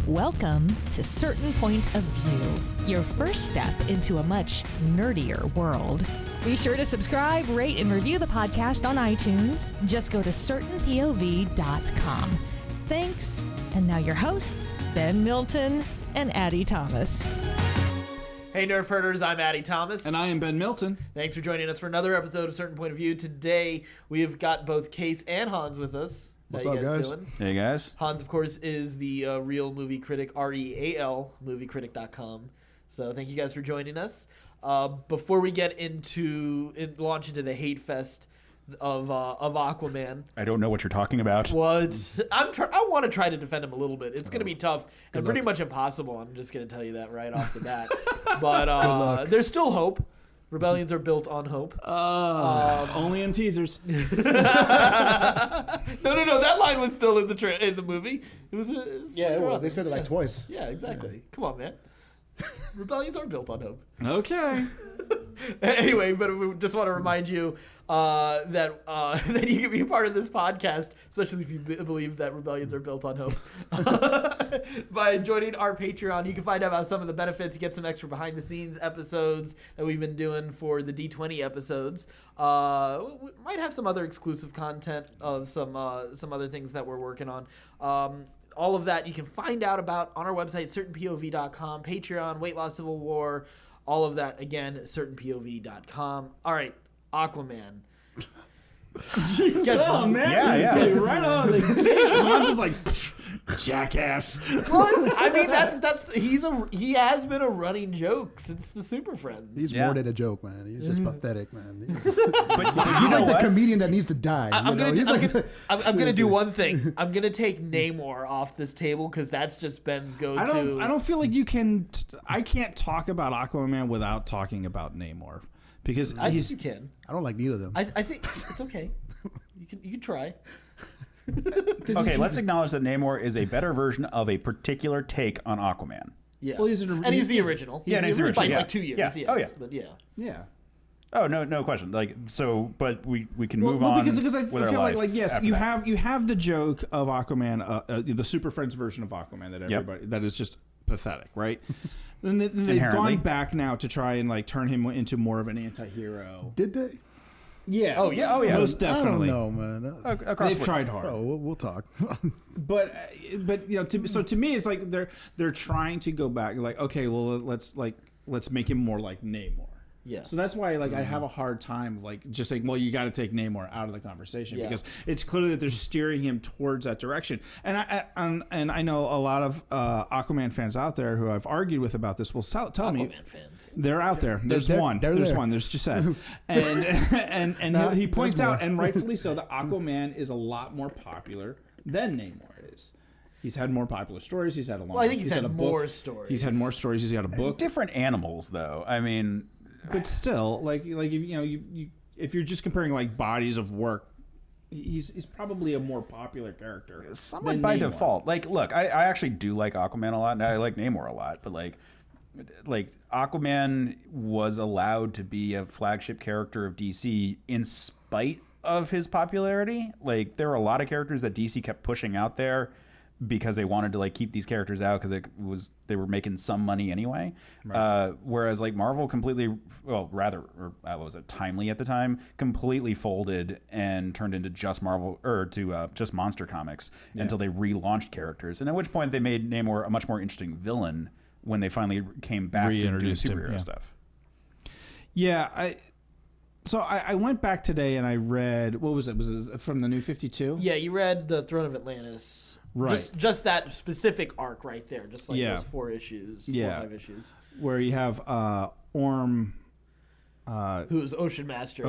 Welcome to Certain Point of View, your first step into a much nerdier world. Be sure to subscribe, rate, and review the podcast on iTunes. Just go to certainpov.com. Thanks. And now your hosts, Ben Milton and Addy Thomas. Hey, Nerf Herders, I'm Addy Thomas. And I am Ben Milton. Thanks for joining us for another episode of Certain Point of View. Today, we have got both Case and Hans with us. What's How up, you guys guys? doing? Hey, guys. Hans, of course, is the real movie critic, REAL, moviecritic.com. So thank you guys for joining us. Before we get launch into the hate fest of Aquaman. I don't know what you're talking about. What? I want to try to defend him a little bit. It's going to be tough and pretty luck. much impossible. I'm just going to tell you that right off the bat. But there's still hope. Rebellions are built on hope. Only in teasers. No. That line was still in the movie. It was. It was. They said it like twice. Yeah, exactly. Come on, man. Rebellions are built on hope. Okay. Anyway, but we just want to remind you that you can be a part of this podcast, especially if you believe that rebellions are built on hope, by joining our Patreon. You can find out about some of the benefits. You get some extra behind-the-scenes episodes that we've been doing for the D20 episodes. We might have some other exclusive content of some other things that we're working on. All of that you can find out about on our website, certainpov.com, Patreon, Weight Loss Civil War, all of that, again, certainpov.com. All right, Aquaman. Oh, man. Yeah. Get right on the gate. Hans is like, jackass. Well, I mean, he has been a running joke since the Super Friends. He's more than a joke, man. He's just pathetic, man. He's But like the comedian that needs to die. I'm gonna do one thing. Seriously. I'm gonna take Namor off this table because that's just Ben's go-to. I don't feel like you can. I can't talk about Aquaman without talking about Namor. Because I think you can. I don't like neither of them. I think it's okay. You can try. Okay, let's acknowledge that Namor is a better version of a particular take on Aquaman. Yeah. Well, he's the original. He's the original. By Yeah. like 2 years. Yeah. Yes. Oh, yeah. But yeah. Yeah. Oh, no question. Like, so, but we can move Well, on. because I with our feel life like yes, after you that. have the joke of Aquaman, the Super Friends version of Aquaman that everybody that is just pathetic, right? Then they've Inherently. gone back now to try and like turn him into more of an anti-hero. Did they? Yeah. Oh, yeah. Most definitely. I don't know, man. Across They've the- tried hard. Oh, we'll talk. But you know, to me, it's like they're trying to go back. Like, okay, well, let's make him more like Namor. Yeah. So that's why, like, I have a hard time, like, just saying, well, you got to take Namor out of the conversation because it's clear that they're steering him towards that direction. And I know a lot of Aquaman fans out there who I've argued with about this will tell me Aquaman fans. they're out there. There's They're one. there. There's one. There's Gisette. And No, he points there's out, more. and rightfully so, that Aquaman is a lot more popular than Namor is. He's had more popular stories. He's had a long. Well, I think he's had a more book. stories. He's had more stories. He's got a book. different animals, though. I mean, But still, like you know, you if you're just comparing like bodies of work, he's probably a more popular character. somewhat than by Namor. default. Like, look, I actually do like Aquaman a lot, and I like Namor a lot, but like Aquaman was allowed to be a flagship character of DC in spite of his popularity. Like, there were a lot of characters that DC kept pushing out there because they wanted to like keep these characters out because they were making some money anyway. Right. Whereas like Marvel completely, Timely at the time, completely folded and turned into just Marvel or to just Monster Comics until they relaunched characters, and at which point they made Namor a much more interesting villain when they finally came back to doing superhero stuff. Yeah, I went back today and I read, what was it? Was it from the New 52? Yeah, you read the Throne of Atlantis. Right. Just that specific arc right there. Just like Yeah. those 4 issues. 4 Yeah. or 5 issues. Where you have Orm, Who's Ocean Master.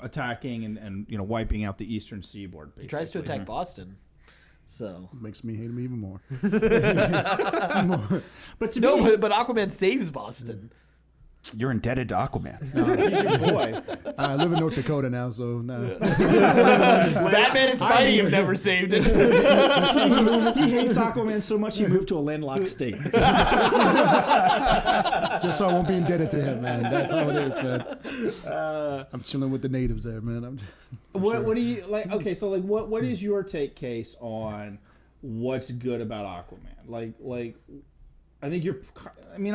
attacking and wiping out the eastern seaboard. Basically. He tries to attack Boston. So. Makes me hate him even more. But to me, But Aquaman saves Boston. You're indebted to Aquaman. He's your boy. I live in North Dakota now, so Batman and Spidey have never saved it. He hates Aquaman so much he moved to a landlocked state. just so I won't be indebted to him, man. That's how it is, man. I'm chilling with the natives there, man. What do you like? Okay, so like, what is your case on what's good about Aquaman? Like, I think you're. I mean,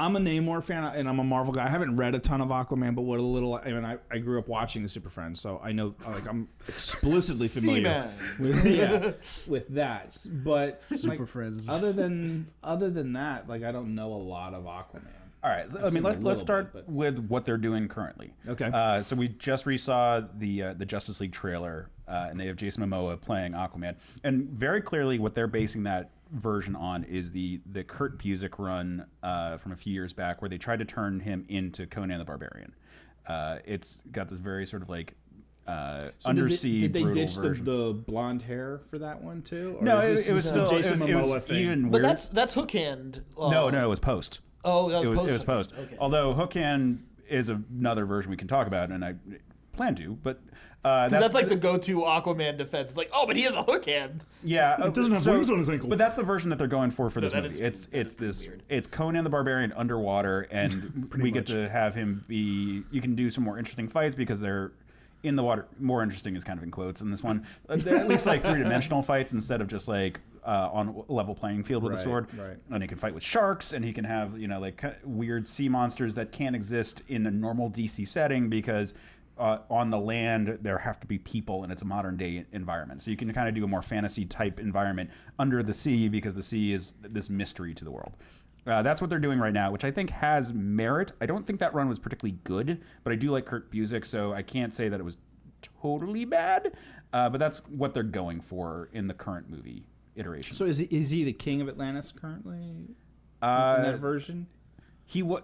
I'm a Namor fan and I'm a Marvel guy. I haven't read a ton of Aquaman, but what a little. I mean, I grew up watching the Super Friends, so I know. Like, I'm explicitly familiar with that. But Super Friends. Other than that, like, I don't know a lot of Aquaman. All right, so, I mean, let's start with what they're doing currently. Okay. So we just resaw the Justice League trailer, and they have Jason Momoa playing Aquaman, and very clearly what they're basing that version on is the Kurt Busiek run from a few years back, where they tried to turn him into Conan the Barbarian. It's got this very sort of like undersea. Did they brutal ditch version. the blonde hair for that one too? Or No, is it was still Jason Momoa it was thing. even But weird. that's Hook Hand. No, it was post. Oh, that was post. It was post. Okay. Although Hook Hand is another version we can talk about, and I plan to, but That's like the go-to Aquaman defense. It's like, oh, but he has a hook hand. yeah. It doesn't have wings on his ankles. But that's the version that they're going for this that movie. is weird. It's Conan the Barbarian underwater, and we get to have him be. You can do some more interesting fights because they're in the water. More interesting is kind of in quotes in this one. They're at least like three-dimensional fights instead of just like on a level playing field with a sword. Right. And he can fight with sharks, and he can have like weird sea monsters that can't exist in a normal DC setting because. On the land, there have to be people, and it's a modern day environment. So you can kind of do a more fantasy type environment under the sea because the sea is this mystery to the world. That's what they're doing right now, which I think has merit. I don't think that run was particularly good, but I do like Kurt Busiek, so I can't say that it was totally bad. But that's what they're going for in the current movie iteration. So is he the king of Atlantis currently in that version?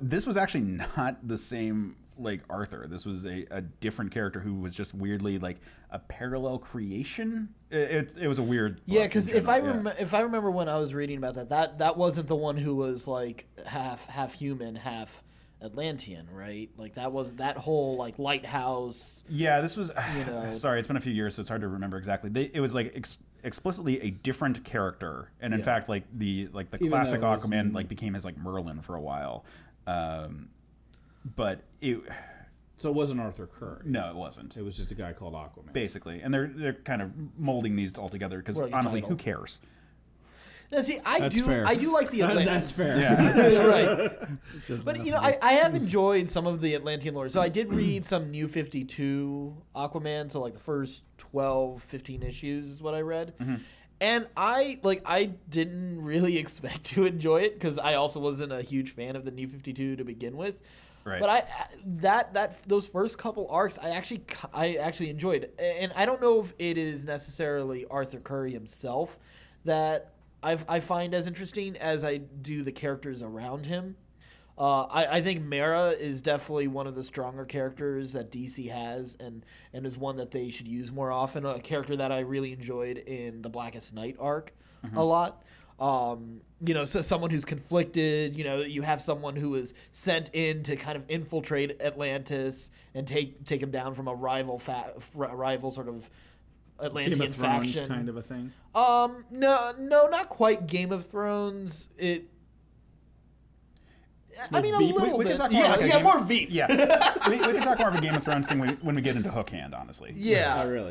This was actually not the same like Arthur. This was a different character who was just weirdly like a parallel creation. It was a weird. Yeah, because if I remember when I was reading about that wasn't the one who was like half human, half Atlantean, right? Like that was that whole like lighthouse. Yeah, this was. Sorry, it's been a few years, so it's hard to remember exactly. It was like explicitly a different character, and in fact, like the classic Aquaman like became his like Merlin for a while. But So it wasn't Arthur Curry. No, it wasn't. It was just a guy called Aquaman. Basically, and they're kind of molding these all together because honestly, who cares? Now, see, I fair. do like the Atlantean. That's fair. Yeah. Right. But I have enjoyed some of the Atlantean lore. So I did read some New 52 Aquaman. So like the first 12, 15 issues is what I read. Mm-hmm. And I didn't really expect to enjoy it because I also wasn't a huge fan of the New 52 to begin with. Right. But those first couple arcs I actually enjoyed, and I don't know if it is necessarily Arthur Curry himself that I find as interesting as I do the characters around him. I think Mera is definitely one of the stronger characters that DC has, and is one that they should use more often. A character that I really enjoyed in the Blackest Night arc a lot. So someone who's conflicted. You have someone who is sent in to kind of infiltrate Atlantis and take him down from a rival sort of Atlantean Game of Thrones faction kind of a thing. No, not quite Game of Thrones. I mean, a little we bit. can talk more like a Game- more Veep. Yeah, we can talk more of a Game of Thrones thing when we get into Hook Hand, honestly. Yeah. Oh, really?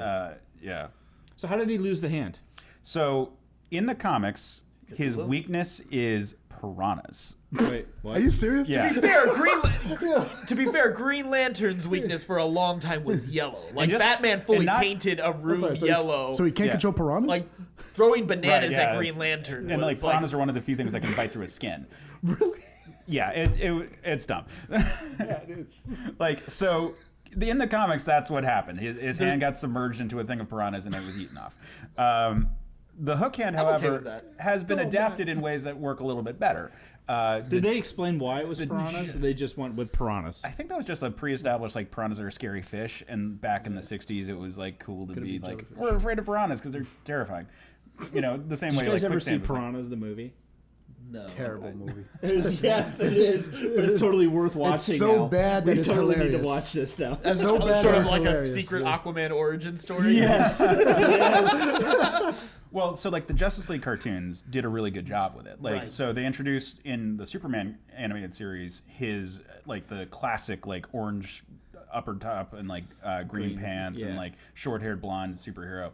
Yeah. So how did he lose the hand? So in the comics, his weakness is piranhas. Wait, what? Are you serious? Yeah. To be fair, Green Lantern's weakness for a long time was yellow. Like just- Batman fully and not- painted a room yellow. So he can't controne piranhas? like throwing bananas Right, yeah, at Green it's- Lantern. And like was piranhas are one of the few things that can bite through his skin. Really? Yeah, it's dumb. Yeah, it is. Like, so in the comics, that's what happened. His hand got submerged into a thing of piranhas and it was eaten off. The hook hand, I'm okay however, with that. has been adapted in ways that work a little bit better. Did they explain why it was piranhas? Or they just went with piranhas? I think that was just a pre-established, like, piranhas are a scary fish, and back in the 60s, it was, like, cool to be like, we're afraid of piranhas because they're terrifying. The same Did way, you guys like, ever see quicksand was like- Piranhas, the movie? terrible movie. Yes, it is. But it's totally worth watching. It's so now. bad that we it's totally hilarious. need to watch this now. It's so bad Sort that of it's like hilarious. a secret Yeah. Aquaman origin story. Yes. Yes. Well, so like the Justice League cartoons did a really good job with it. Like, Right. so they introduced in the Superman animated series his like the classic like orange upper top and like green pants and like short-haired blonde superhero.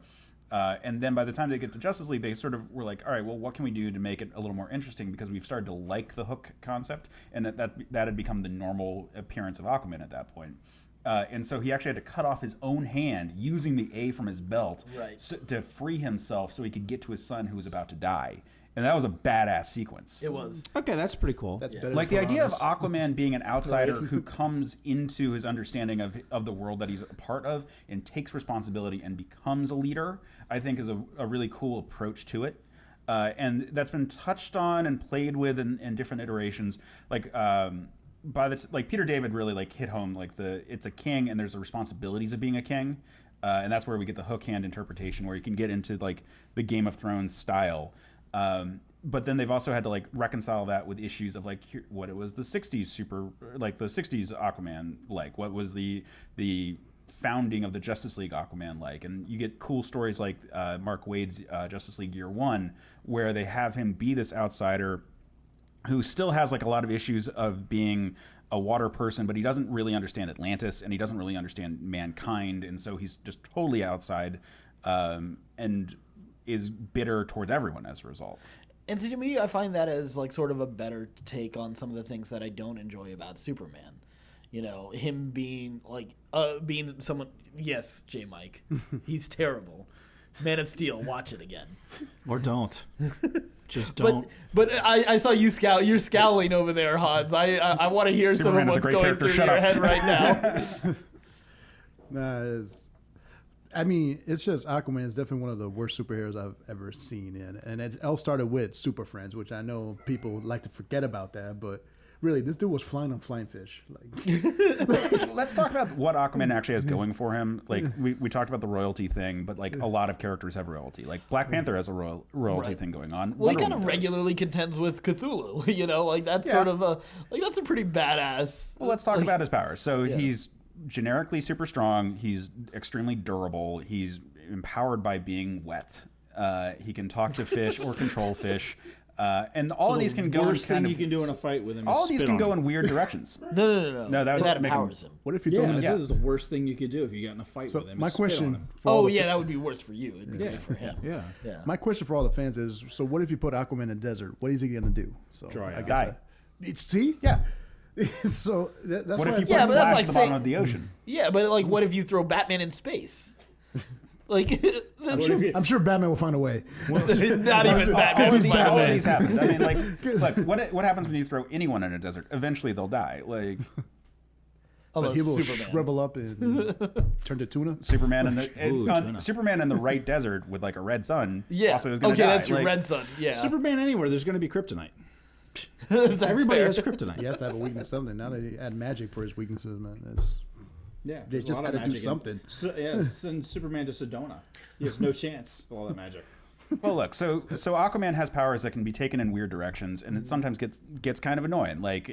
And then by the time they get to Justice League, they sort of were like, all right, well, what can we do to make it a little more interesting? Because we've started to like the Hook concept, and that had become the normal appearance of Aquaman at that point. And so he actually had to cut off his own hand using the A from his belt to free himself so he could get to his son who was about to die. And that was a badass sequence. It was. Okay, that's pretty cool. That's better Like than the idea of Piranhas. Aquaman being an outsider who comes into his understanding of the world that he's a part of and takes responsibility and becomes a leader, I think is a really cool approach to it. And that's been touched on and played with in different iterations. Like like Peter David really like hit home like it's a king and there's the responsibilities of being a king. And that's where we get the hook hand interpretation where you can get into like the Game of Thrones style. But then they've also had to like reconcile that with issues of like what it was the 60s the 60s Aquaman like, what was the founding of the Justice League Aquaman like, and you get cool stories like Mark Waid's Justice League Year One, where they have him be this outsider who still has like a lot of issues of being a water person, but he doesn't really understand Atlantis and he doesn't really understand mankind, and so he's just totally outside and is bitter towards everyone as a result. And so to me, I find that as like sort of a better take on some of the things that I don't enjoy about Superman. You know, him being like being someone. Yes, J. Mike, he's terrible. Man of Steel, watch it again. Or don't. Just don't. But I saw you scowl. You're scowling over there, Hans. I want to hear Superman is a some of great what's going character. through Shut your up. head right now. Nah, I mean, it's just Aquaman is definitely one of the worst superheroes I've ever seen in. And it all started with Super Friends, which I know people like to forget about that, but really, this dude was flying on flying fish. Like, Let's talk about what Aquaman actually has going for him. Like we talked about the royalty thing, but like a lot of characters have royalty. Like Black Panther has a royalty thing going on. Well, he Wonder kind of Woman does. regularly contends with Cthulhu. You know, like that's sort of that's a pretty badass. Well, let's talk about his powers. So he's generically super strong. He's extremely durable. He's empowered by being wet. He can talk to fish or control fish. And all of these can go in worst kind thing of, you can do in a fight with him. all is of these spit can on go him. in weird directions. No. No, that would that make him- empowers him. what if you throw Yeah, him in this a is the worst thing you could do if you got in a fight So with him. my is spit on question him. for all Oh the yeah, that would be worse for you. It'd be Yeah. good for him. Yeah. Yeah. My question for all the fans is: so what if you put Aquaman in the desert? What is he gonna do? So Dry I out. guess Die. See, Yeah. so that's What why if you put Yeah, but that's Flash like at the saying- bottom of the ocean? Yeah, but like, what if you throw Batman in space? Like, I'm sure Batman will find a way. not even All Batman. of these Batman. happen. I mean, like, what happens when you throw anyone in a desert? Eventually, they'll die. Like Although He will Superman. shrivel up and turn to tuna. Superman in Ooh, tuna. Superman in the right desert with like a red sun. Yeah. Also is gonna Okay, die. that's your Like, red sun. Yeah. Superman anywhere, there's going to be kryptonite. That's Everybody fair. has kryptonite. He has to have a weakness something. Now they add magic for his weaknesses, man. It's, Yeah, They there's a just lot of had to do magic in- something. So, yeah, send Superman to Sedona. He has no chance with all that magic. Well, look, so Aquaman has powers that can be taken in weird directions, and it sometimes gets kind of annoying. Like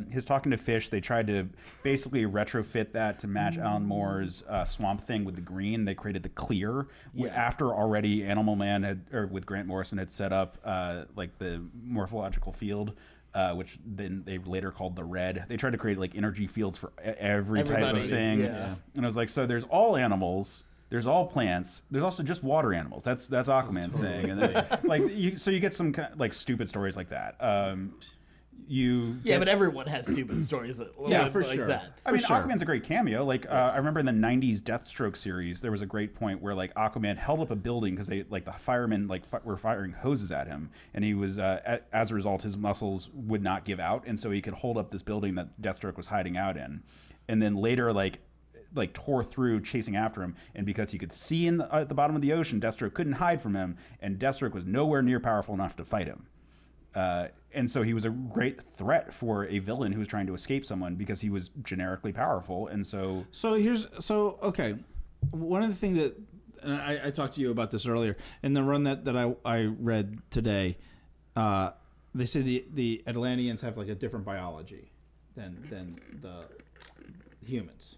his talking to fish, they tried to basically retrofit that to match Alan Moore's Swamp Thing with the green. They created the clear after already Animal Man with Grant Morrison had set up like the morphological field. Which then they later called the red. They tried to create like energy fields for every type Everybody, of thing. yeah. And I was like, so there's all animals, there's all plants, there's also just water animals. That's Aquaman's thing. And then, like you get some like stupid stories like that. Yeah, but everyone has stupid stories that for like sure. that. I mean, sure. Aquaman's a great cameo. Like, I remember in the '90s Deathstroke series, there was a great point where like Aquaman held up a building because they like the firemen like were firing hoses at him, and he was as a result his muscles would not give out, and so he could hold up this building that Deathstroke was hiding out in, and then later like tore through chasing after him, and because he could see at the bottom of the ocean, Deathstroke couldn't hide from him, and Deathstroke was nowhere near powerful enough to fight him. And so he was a great threat for a villain who was trying to escape someone because he was generically powerful. And so Okay, one of the things that and I talked to you about this earlier in the run that I read today. they say the Atlanteans have like a different biology than the humans.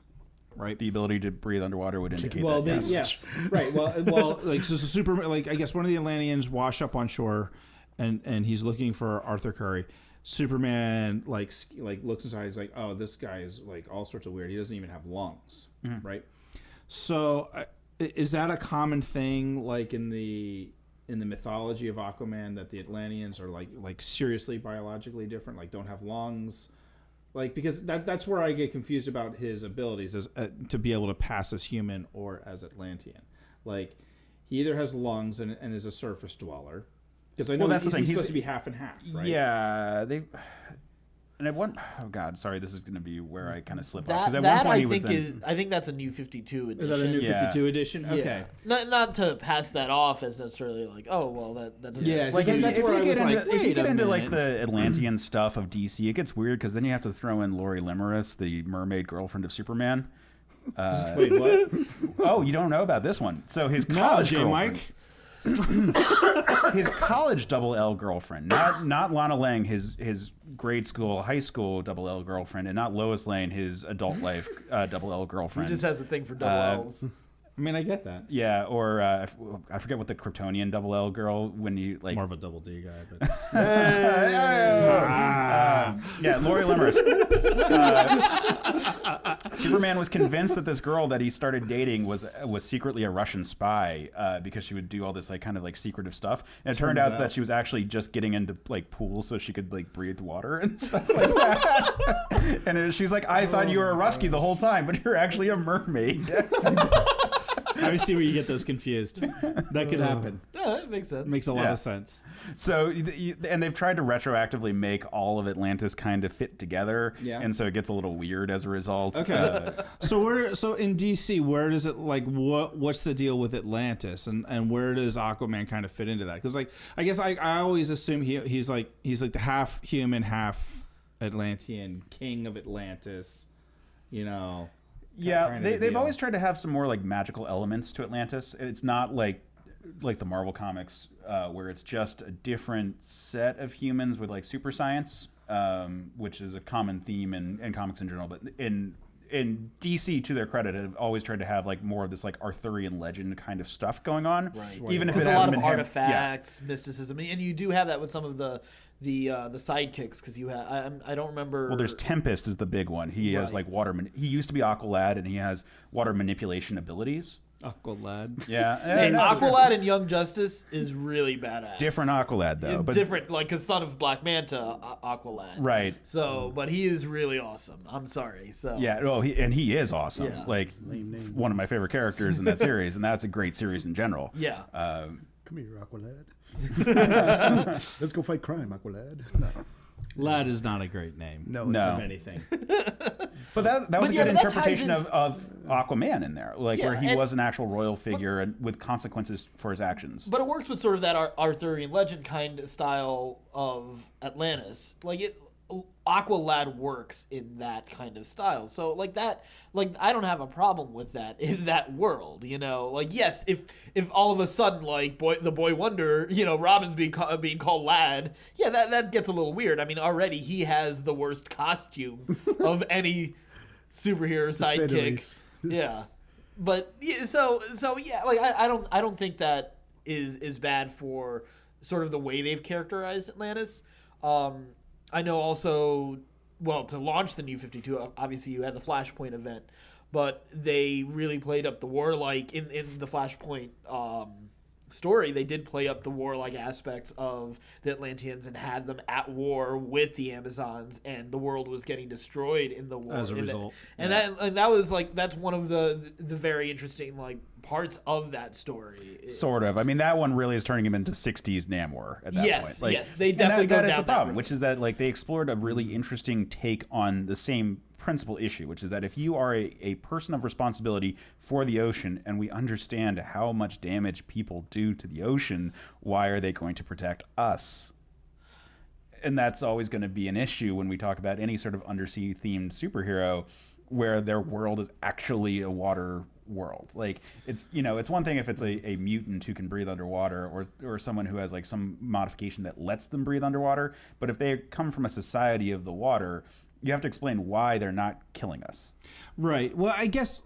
Right, the ability to breathe underwater would indicate well, that. yes, right. Well, like so Superman. Like I guess one of the Atlanteans wash up on shore, and he's looking for Arthur Curry. Superman like looks inside. He's like, oh, this guy is like all sorts of weird. He doesn't even have lungs, right? So, is that a common thing, like in the mythology of Aquaman, that the Atlanteans are like seriously biologically different, like don't have lungs? Like, because that's where I get confused about his abilities, is to be able to pass as human or as Atlantean. Like, he either has lungs and is a surface dweller, because I know that's he's the thing. supposed to be half and half, right? Yeah, and at one, oh god, sorry, this is going to be where I kind of slip off. That, At that one point I he was think I think that's a new 52 edition. Is that a new Yeah. 52 edition? Yeah. Okay. Not to pass that off as necessarily like, oh well, that doesn't. Yeah, Like That's if where I you was get like, into, if you wait get a into like minute. the Atlantean stuff of DC, it gets weird because then you have to throw in Lori Limeris, the mermaid girlfriend of Superman. Wait, what? Oh, you don't know about this one? So his No, college J. girlfriend, Mike. his college double L girlfriend, not Lana Lang, his grade school, high school double L girlfriend, and not Lois Lane, his adult life double L He girlfriend. just has a thing for double L's. I mean, I get that. Yeah, or I forget what the Kryptonian double L girl, when you like. More of a double D guy, but Yeah, Lori Limeris. Superman was convinced that this girl that he started dating was secretly a Russian spy because she would do all this like kind of like secretive stuff, and it turned out that she was actually just getting into like pools so she could like breathe water and stuff like that. And she's like, I thought you were a Rusky the whole time, but you're actually a mermaid. I see where you get those confused. That could happen. Yeah, that makes sense. Makes a lot of sense. So, and they've tried to retroactively make all of Atlantis kind of fit together, Yeah. and so it gets a little weird as a result. Okay. So in DC, where does it like what's the deal with Atlantis, and where does Aquaman kind of fit into that? Because like I guess I always assume he's like the half human, half Atlantean king of Atlantis, you know. Yeah, kind of the they've deal. always tried to have some more like magical elements to Atlantis. It's not like the Marvel comics where it's just a different set of humans with like super science, which is a common theme in comics in general. But in DC, to their credit, have always tried to have like more of this like Arthurian legend kind of stuff going on. Right. Even if There's it a lot hasn't of been artifacts, mysticism, and you do have that with some of the sidekicks, because you have I don't remember. Well, there's Tempest is the big one. He has like he used to be Aqualad, and he has water manipulation abilities. Aqualad. Yeah, And Aqualad and Young Justice is really badass. different Aqualad though, but different, like, cause son of Black Manta, Aqualad. right. So, but he is really awesome. I'm sorry. So Yeah, well, he is awesome. Yeah. Like one of my favorite characters in that series, and that's a great series in general. Yeah. Come here, Aqualad. Let's go fight crime, Aqualad. No, Lad is not a great name. no, No. Of anything. But that was a yeah, good but that ties interpretation in- of Aquaman in there, like Yeah, where he and- was an actual royal figure and with consequences for his actions. But it works with sort of that Arthurian legend kind of style of Atlantis. Like Aqualad works in that kind of style. So like that, like I don't have a problem with that in that world. You know, like yes, if all of a sudden like the Boy Wonder, you know, Robin's being called Lad, yeah, that gets a little weird. I mean, already he has the worst costume of any superhero say the sidekick. least. Yeah. But yeah, so yeah, like I don't think that is bad for sort of the way they've characterized Atlantis. I know also, well, to launch the New 52, obviously you had the Flashpoint event, but they really played up the warlike in the Flashpoint story. They did play up the warlike aspects of the Atlanteans and had them at war with the Amazons, and the world was getting destroyed in the war As a result. that was like that's one of the very interesting like parts of that story. Sort of. I mean, that one really is turning him into 60s Namor at that Yes, point. Like, yes, they and definitely go that is down the that problem, route. which is that like they explored a really interesting take on the same principal issue, which is that if you are a person of responsibility for the ocean, and we understand how much damage people do to the ocean, why are they going to protect us? And that's always going to be an issue when we talk about any sort of undersea themed superhero where their world is actually a water world. Like it's it's one thing if it's a mutant who can breathe underwater, or someone who has like some modification that lets them breathe underwater. But if they come from a society of the water, you have to explain why they're not killing us. Right. Well, I guess.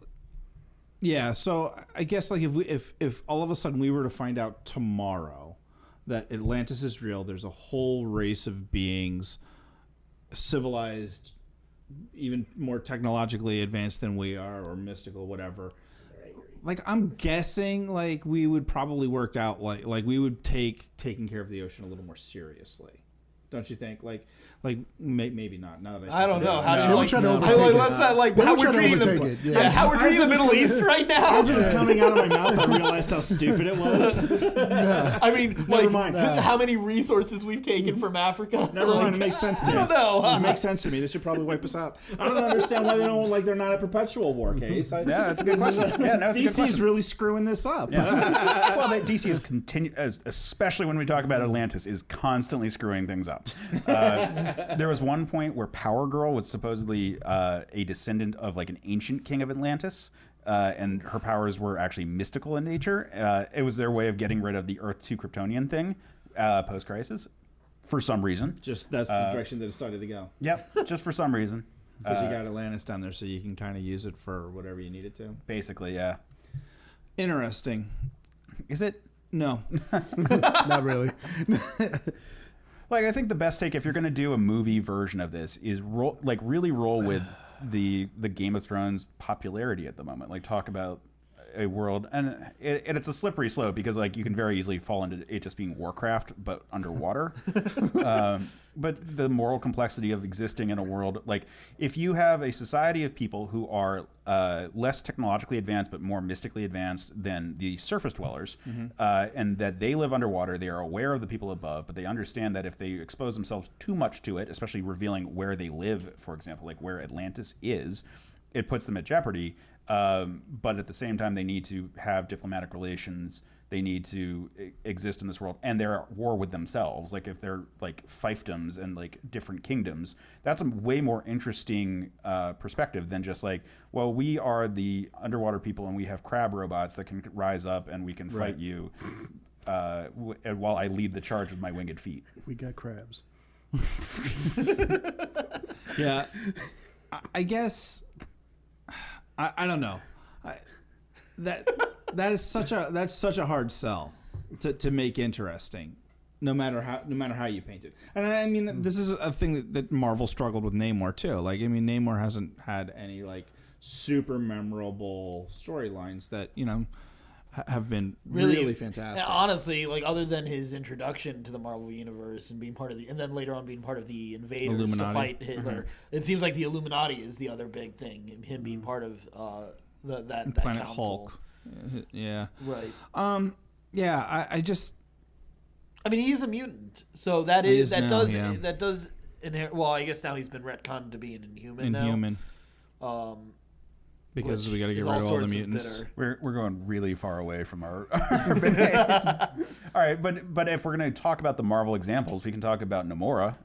Yeah. So I guess like if all of a sudden we were to find out tomorrow that Atlantis is real, there's a whole race of beings, civilized, even more technologically advanced than we are, or mystical, whatever. Like I'm guessing, like we would probably work out like we would take taking care of the ocean a little more seriously. Don't you think? Like maybe not. Now that I don't know. How do you They were like? trying to overtake it. Let's not like They how were we're trying to treating overtake the it, yeah. how we're treating the Middle East right now. As it was coming out of my mouth, I realized how stupid it was. I mean, Never like mind. how many resources we've taken from Africa. Never Like, mind. It makes sense to me. I don't know. It makes sense to me. They should probably wipe us out. I don't understand why they don't they're not a perpetual war case. Yeah, that's a good question. Yeah, no, it's a good DC's question. really screwing this up. Well, DC is especially when we talk about Atlantis, is constantly screwing things up. There was one point where Power Girl was supposedly a descendant of like an ancient king of Atlantis, and her powers were actually mystical in nature. It was their way of getting rid of the Earth 2 Kryptonian thing post-crisis for some reason. Just that's the direction that it started to go. Yep, just for some reason. Because you got Atlantis down there, so you can kind of use it for whatever you need it to. Basically, yeah. Interesting. Is it? No. Not really. Like, I think the best take, if you're going to do a movie version of this, is really roll with the Game of Thrones popularity at the moment. Like, talk about a world, and it's a slippery slope because like you can very easily fall into it just being Warcraft but underwater. But the moral complexity of existing in a world, like if you have a society of people who are less technologically advanced but more mystically advanced than the surface dwellers, and that they live underwater, they are aware of the people above, but they understand that if they expose themselves too much to it, especially revealing where they live, for example, like where Atlantis is, it puts them at jeopardy. But at the same time, they need to have diplomatic relations. They need to exist in this world, and they're at war with themselves. Like if they're like fiefdoms and like different kingdoms, that's a way more interesting perspective than just like, well, we are the underwater people, and we have crab robots that can rise up, and we can fight you, while I lead the charge with my winged feet. We got crabs. Yeah, I guess. I don't know. That's such a hard sell to make interesting, no matter how you paint it. And I mean, this is a thing that Marvel struggled with Namor too. Like, I mean, Namor hasn't had any like super memorable storylines that have been really fantastic. Honestly, like other than his introduction to the Marvel universe and being part of and then later on being part of the Invaders Illuminati. to fight Hitler, it seems like the Illuminati is the other big thing, and him being part of that Planet council. Hulk. Yeah. Right. Yeah. I just. I mean, he is a mutant, so that does inherit. Well, I guess now he's been retconned to be an Inhuman. Inhuman. Now. Because we got to get is rid of all the sorts mutants. bitter. We're going really far away from our all right, but if we're going to talk about the Marvel examples, we can talk about Namora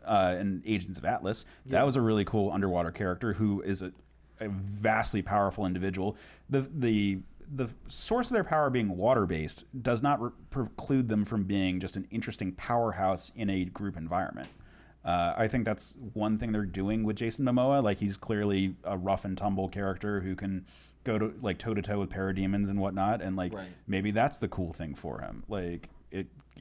in Agents of Atlas. That was a really cool underwater character who is a vastly powerful individual. The source of their power being water-based does not preclude them from being just an interesting powerhouse in a group environment. I think that's one thing they're doing with Jason Momoa. Like, he's clearly a rough and tumble character who can go to like toe to toe with parademons and whatnot, and like maybe that's the cool thing for him. Like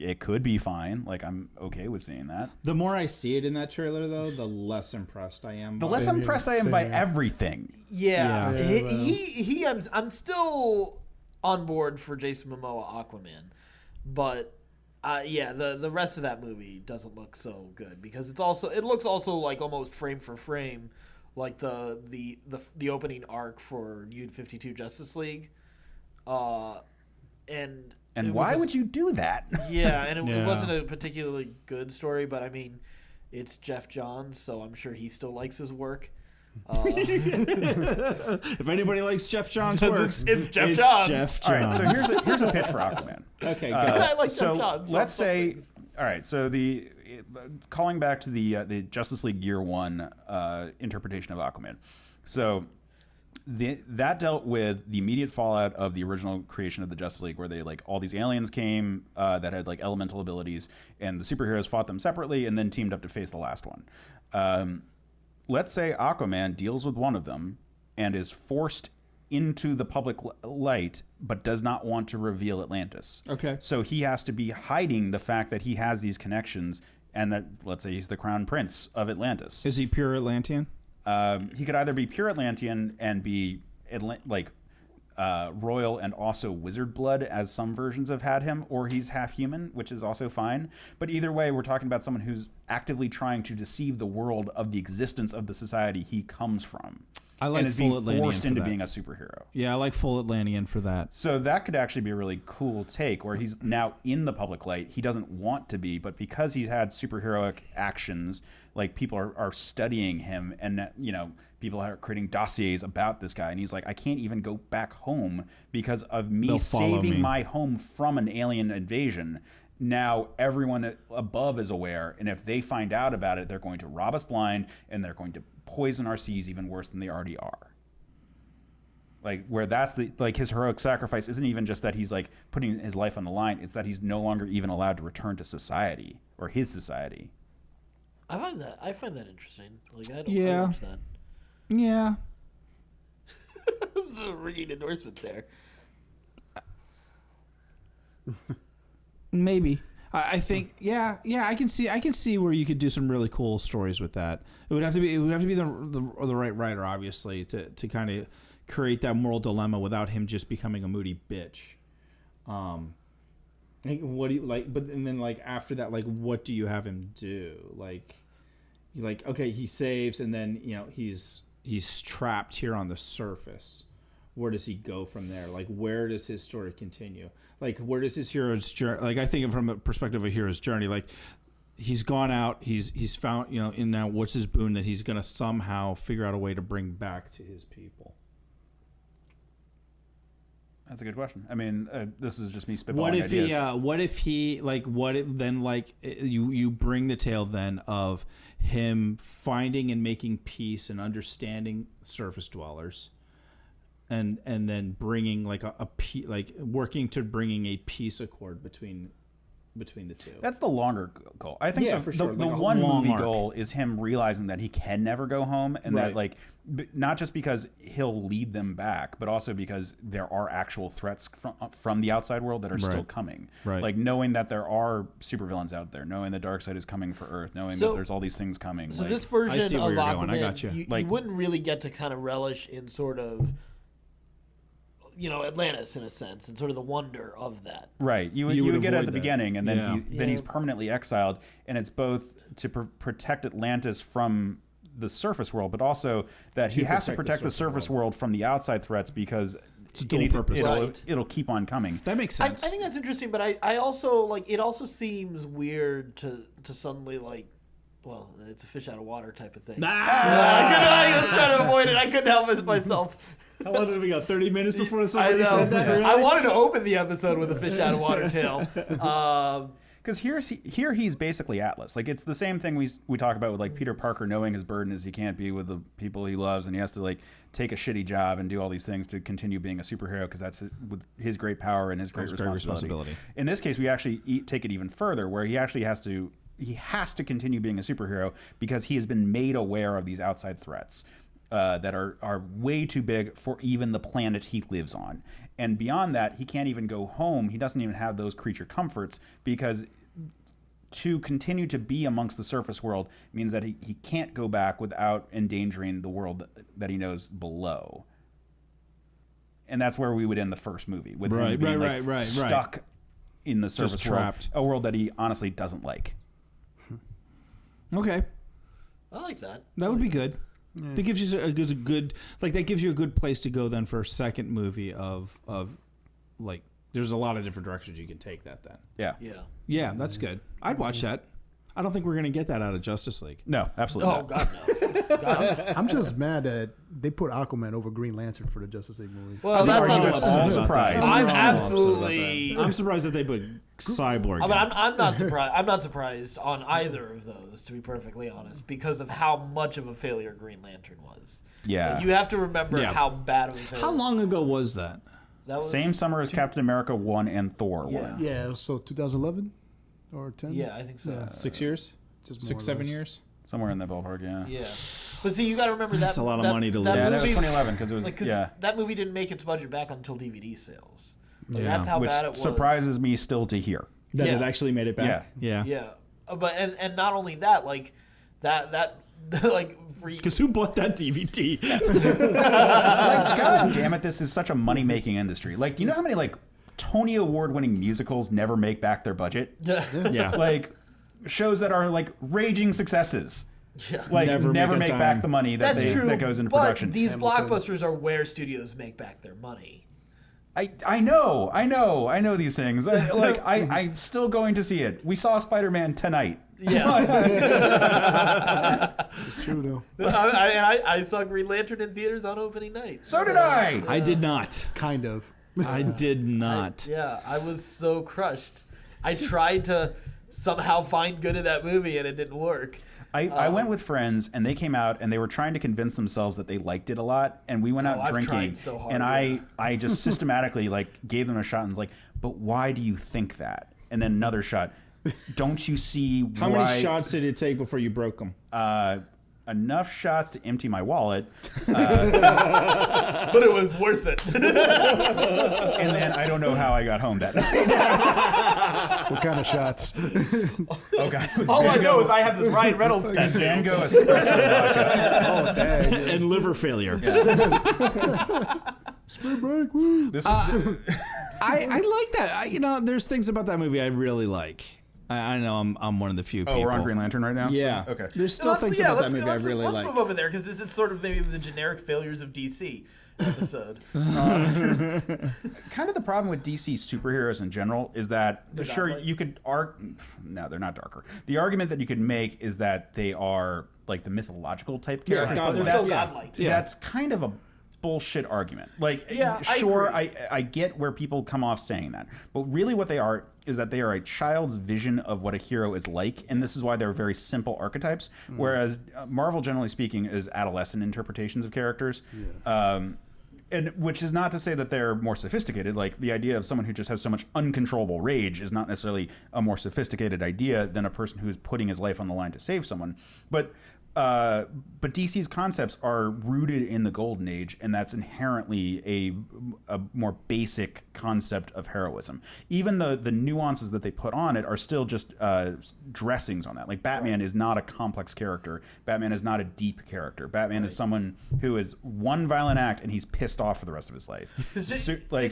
it could be fine. Like, I'm okay with seeing that. The more I see it in that trailer, though, the less impressed I am. The less impressed I am by everything. Yeah. Yeah, I'm still on board for Jason Momoa Aquaman, but the rest of that movie doesn't look so good because it looks also like almost frame for frame like the opening arc for New 52 Justice League, and why would you do that? Yeah, and it wasn't a particularly good story, but I mean, it's Jeff Johns, so I'm sure he still likes his work. If anybody likes Jeff Johns' works, it's Jeff Johns. Jeff All right, Johns. so here's a pitch for Aquaman. Okay, go. I like So Jeff Johns. let's say, all right. So calling back to the Justice League Year One interpretation of Aquaman. So that dealt with the immediate fallout of the original creation of the Justice League, where they like all these aliens came that had like elemental abilities, and the superheroes fought them separately and then teamed up to face the last one. Let's say Aquaman deals with one of them and is forced into the public light, but does not want to reveal Atlantis. Okay. So he has to be hiding the fact that he has these connections, and that, let's say, he's the crown prince of Atlantis. Is he pure Atlantean? He could either be pure Atlantean and be royal and also wizard blood, as some versions have had him, or he's half human, which is also fine. But either way, we're talking about someone who's actively trying to deceive the world of the existence of the society he comes from. I like and is full being Atlantean forced for into that. being a superhero. Yeah, I like full Atlantean for that. So that could actually be a really cool take, where he's now in the public light. He doesn't want to be, but because he's had superheroic actions, like people are studying him, and people are creating dossiers about this guy, and he's like, I can't even go back home because of me They'll follow saving me. my home from an alien invasion. Now everyone above is aware, and if they find out about it, they're going to rob us blind, and they're going to poison our seas even worse than they already are. Like, where that's his heroic sacrifice isn't even just that he's like putting his life on the line, it's that he's no longer even allowed to return to society, or his society. I find that interesting. Like, I Yeah. watch that. Yeah. The ringing endorsement there. Maybe. I think I can see where you could do some really cool stories with that. It would have to be the right writer, obviously, to kind of create that moral dilemma without him just becoming a moody bitch. What do you like? But and then like after that, like what do you have him do? Like okay, he saves, and then he's trapped here on the surface. Where does he go from there? Like, where does his story continue? Like, where does his hero's journey? Like, I think from a perspective of a hero's journey, like he's gone out, he's found, and now what's his boon that he's gonna somehow figure out a way to bring back to his people? That's a good question. I mean, this is just me spitballing What if ideas. you bring the tale then of him finding and making peace and understanding surface dwellers, and then bringing working to bringing a peace accord between the two. That's the longer goal. I think for sure. the Like a one long movie arc. goal is him realizing that he can never go home, and that Right. not just because he'll lead them back, but also because there are actual threats from the outside world that are still Right. coming. Right. Like knowing that there are supervillains out there, knowing the dark side is coming for Earth, knowing that there's all these things coming. So like, this version I see where of you're Aquaman, going. I got you. You wouldn't really get to kind of relish in sort of, Atlantis in a sense, and sort of the wonder of that. Right. You would would get it at avoid the that. beginning, and then Yeah. then he's permanently exiled, and it's both to protect Atlantis from the surface world, but also that he has to protect the surface world from the outside threats, because It's a dual purpose. it'll keep on coming. That makes I sense. think that's interesting, but I also it also seems weird to suddenly well, it's a fish out of water type of thing. I was trying to avoid it. I couldn't help it myself. How long did we go? 30 minutes before I somebody know. said that? Really? I wanted to open the episode with a fish out of water tale. Because here he's basically Atlas. Like, it's the same thing we talk about with like Peter Parker knowing his burden is he can't be with the people he loves, and he has to like take a shitty job and do all these things to continue being a superhero, because that's with his great power and his great responsibility. In this case, we actually take it even further, where he actually has to continue being a superhero because he has been made aware of these outside threats that are way too big for even the planet he lives on. And beyond that, he can't even go home. He doesn't even have those creature comforts, because to continue to be amongst the surface world means that he can't go back without endangering the world that he knows below. And that's where we would end the first movie, with him being stuck in the surface world, trapped. a world that he honestly doesn't like. Okay. I like that. That would be good. That gives you a good that gives you a good place to go then for a second movie of like, there's a lot of different directions you can take that then. Yeah. Yeah. Yeah, that's good. I'd watch that. I don't think we're going to get that out of Justice League. No, absolutely Oh not. God, no. God, no. I'm just mad that they put Aquaman over Green Lantern for the Justice League movie. Well, that's Are you understandable. upset all about surprised. that? I'm all upset about absolutely. that. I'm surprised that they put Cyborg. But in. I'm not surprised. I'm not surprised on either of those, to be perfectly honest, because of how much of a failure Green Lantern was. Yeah. You have to remember Yeah. how bad of a failure. How long ago was that? That was? Same summer as Captain America 1 and Thor 1. Yeah, so 2011 or 10. Yeah, I think so. Yeah. 6 years? Just more 6, or 7 less. years? Somewhere in that ballpark, yeah. Yeah, but see, you got to remember that That's a lot of money to that Yeah, lose. that was movie, 2011 because it was, like, 'cause yeah. that movie didn't make its budget back until DVD sales. Like, Yeah. that's how Which bad it was. surprises me still to hear. That Yeah. it actually made it back? Yeah. Yeah, but and not only that, like that like for Because who bought that DVD? Like, God damn it, this is such a money-making industry. Like, you know how many, like, Tony Award-winning musicals never make back their budget? Yeah. Like, shows that are, like, raging successes. Yeah. Like, Never never make a make back dime. the money that, That's true. that goes into but production. these Hamilton. blockbusters are where studios make back their money. I know these things. I'm still going to see it. We saw Spider-Man tonight. Yeah, It's true, though. I saw Green Lantern in theaters on opening night. So did I. I did not. Kind of. I did not. Yeah, I was so crushed. I tried to somehow find good in that movie, and it didn't work. I went with friends, and they came out, and they were trying to convince themselves that they liked it a lot. And we went out I've drinking, tried so hard, and yeah. I just systematically like gave them a shot and was like, "But why do you think that?" And then another shot. Don't you see How why? many shots did it take before you broke them? Enough shots to empty my wallet, But it was worth it. and then I don't know how I got home that night. What kind of shots? Okay. All I know is I have this Ryan Reynolds tattoo. Django espresso vodka. Oh, dang. And liver failure. Spring break, woo. This I like that. There's things about that movie I really like. I know I'm one of the few people. we're on Green Lantern right now. Yeah. Okay. There's still things about that movie I really let's like. move over there because this is sort of maybe the generic failures of DC episode. Kind of the problem with DC superheroes in general is that sure dark light? you could no, they're not darker. The argument that you could make is that they are like the mythological type Yeah, characters. God, but They're so that's, godlike. Yeah. that's kind of a bullshit argument. Like, Yeah, I sure, agree. I get where people come off saying that, but really what they are is that they are a child's vision of what a hero is like, and this is why they're very simple archetypes, whereas Marvel, generally speaking, is adolescent interpretations of characters. And which is not to say that they're more sophisticated. Like, the idea of someone who just has so much uncontrollable rage is not necessarily a more sophisticated idea than a person who is putting his life on the line to save someone. But DC's concepts are rooted in the Golden Age, and that's inherently a more basic concept of heroism. Even the nuances that they put on it are still just dressings on that. Like, Batman is not a complex character. Batman is not a deep character. Batman is someone who is one violent act and he's pissed off for the rest of his life.